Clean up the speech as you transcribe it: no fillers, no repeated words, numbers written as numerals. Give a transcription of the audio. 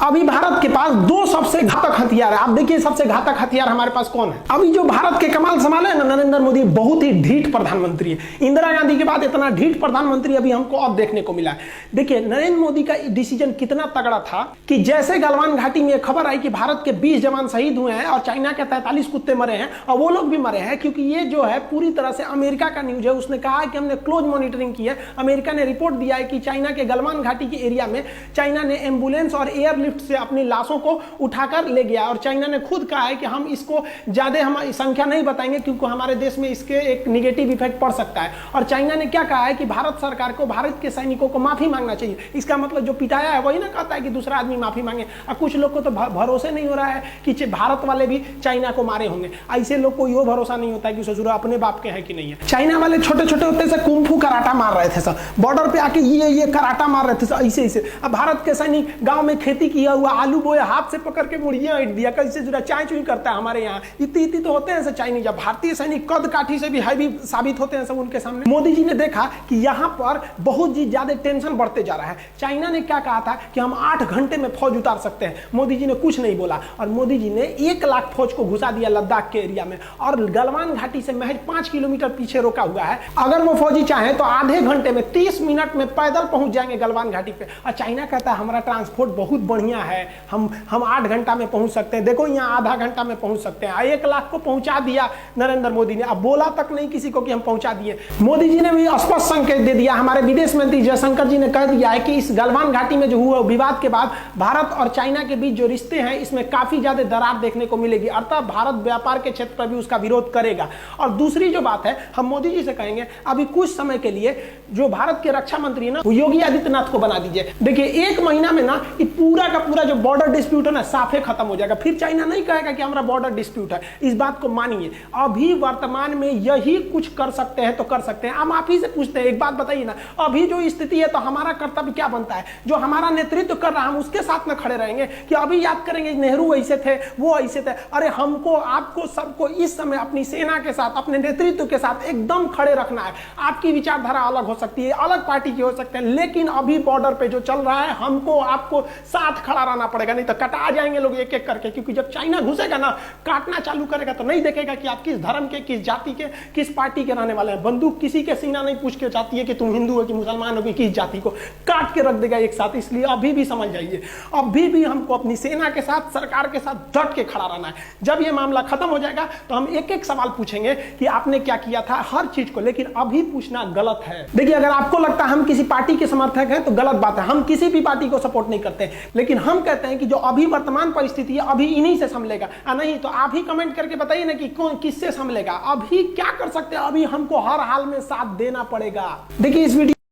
अभी भारत के पास दो सबसे घातक हथियार है। आप देखिए सबसे घातक हथियार हमारे पास कौन है। अभी जो भारत के कमाल संभाले ना नरेंद्र मोदी, बहुत ही ढीठ प्रधानमंत्री है। इंदिरा गांधी के बाद इतना ढीठ प्रधानमंत्री अभी हमको अब देखने को मिला है। देखिए नरेंद्र मोदी का डिसीजन कितना तगड़ा था कि जैसे गलवान घाटी में खबर आई कि भारत के 20 जवान शहीद हुए हैं और चाइना के 43 कुत्ते मरे हैं, और वो लोग भी मरे हैं, क्योंकि ये जो है पूरी तरह से अमेरिका का न्यूज है। उसने कहा है कि हमने क्लोज मॉनिटरिंग की है। अमेरिका ने रिपोर्ट दिया है कि चाइना के गलवान घाटी के एरिया में चाइना ने एम्बुलेंस और एयरलिफ्ट से अपनी लाशों को उठाकर ले गया, और चाइना ने खुद कहा है कि हम इसको ज्यादा हम संख्या नहीं बताएंगे क्योंकि हमारे देश में इसके एक निगेटिव इफेक्ट पड़ सकता है। और चाइना ने क्या कहा है कि भारत सरकार को भारत के सैनिकों को माफी मांगना चाहिए। इसका मतलब जो पिटाया है वही ना कहता है कि दूसरा आदमी माफी मांगे। और कुछ लोग को तो भरोसे नहीं हो रहा है कि भारत वाले भी चाइना को मारे होंगे। ऐसे लोग को यो भरोसा नहीं होता है कि ससुर अपने बाप के हैं कि नहीं है। चाइना वाले छोटे छोटे होते से कुंफू कराटा मार रहे थे सब, बॉर्डर पे आके ये कराटा मार रहे थे सब ऐसे। अब भारत के सैनिक गांव में खेती किया हुआ आलू बोए हाथ से पकड़ के मुड़िया ईट दिया, कैसे जुड़ा चाय चुई करता है हमारे यहाँ। इतनी तो होते हैं सब चाइनीज। जब भारतीय सैनिक कद काठी से भी हैवी साबित होते हैं सब उनके सामने। मोदी जी ने देखा कि यहाँ पर बहुत जी ज्यादा टेंशन बढ़ते जा रहा है। चाइना ने क्या कहा था कि हम 8 घंटे में फौज उतार सकते हैं। मोदी जी ने कुछ नहीं बोला और मोदी जी ने 1 लाख फौज को घुसा दिया लद्दाख के एरिया में, और गलवान घाटी से महज 5 किलोमीटर पीछे रोका हुआ है। अगर वो फौजी चाहे तो आधे घंटे में 30 मिनट में पैदल पहुंच जाएंगे गलवान घाटी पे। और चाइना कहता है हमारा ट्रांसपोर्ट बहुत बढ़िया है, हम 8 घंटा में पहुंच सकते हैं। देखो यहाँ आधा घंटा में पहुंच सकते हैं। 1 लाख को पहुंचा दिया नरेंद्र मोदी ने। अब बोला तक नहीं किसी को कि हम पहुंचा दिए। मोदी जी ने भी स्पष्ट संकेत दे दिया। हमारे विदेश मंत्री जयशंकर जी ने कह दिया है कि इस गलवान घाटी में जो हुआ विवाद के बाद भारत और चाइना के बीच जो रिश्ते हैं इसमें काफी ज्यादा दरार देखने को मिलेगी, अर्थात भारत व्यापार के क्षेत्र पर भी उसका विरोध करेगा। और दूसरी जो बात है, हम मोदी जी से कहेंगे अभी कुछ समय के लिए जो भारत के रक्षा मंत्री है ना, वो योगी आदित्यनाथ को बना दीजिए। देखिए 1 महीना में ना ये पूरा का पूरा जो बॉर्डर डिस्प्यूट है ना साफे खत्म हो जाएगा। फिर चाइना नहीं कहेगा कि हमारा बॉर्डर डिस्प्यूट है। इस बात को मानिए। अभी वर्तमान में यही कुछ कर सकते हैं तो कर सकते हैं। हम आप ही से पूछते हैं, एक बात बताइए ना, अभी जो स्थिति है तो हमारा कर्तव्य क्या बनता है? जो हमारा नेतृत्व कर रहा है हम उसके साथ में खड़े रहेंगे कि अभी याद करेंगे नेहरू ऐसे थे, वो ऐसे थे? अरे हमको आपको सबको इस समय अपनी सेना के साथ, अपने नेतृत्व के साथ एकदम खड़े रखना है। आपकी विचारधारा अलग हो सकती है, अलग पार्टी की हो सकते हैं, लेकिन अभी बॉर्डर पे जो चल रहा है हमको आपको साथ खड़ा रहना पड़ेगा, नहीं तो कटा जाएंगे लोग एक एक करके। क्योंकि जब चाइना घुसेगा ना, काटना चालू करेगा तो नहीं देखेगा कि आप किस धर्म के, किस जाति के, किस पार्टी के रहने वाले हैं। बंदूक किसी के सीना नहीं पूछ के जाती है कि तुम हिंदू हो कि मुसलमान हो कि किस जाति को, काट के रख देगा एक साथ। इसलिए अभी भी समझ जाइए, अभी भी हमको अपनी सेना के साथ, सरकार के साथ डट के खड़ा रहना है। जब ये मामला खत्म हो जाएगा तो हम एक एक सवाल पूछेंगे कि आपने क्या किया था हर चीज को, लेकिन अभी पूछना गलत है। देखिए अगर आपको लगता है हम किसी पार्टी के समर्थक हैं तो गलत बात है। हम किसी भी पार्टी को सपोर्ट नहीं करते, लेकिन हम कहते हैं कि जो अभी वर्तमान परिस्थिति है अभी इन्हीं से संभलेगा। नहीं तो आप ही कमेंट करके बताइए ना कि कौन किससे संभलेगा। अभी क्या कर सकते हैं? अभी हमको हर हाल में साथ देना पड़ेगा। देखिए इस वीडियो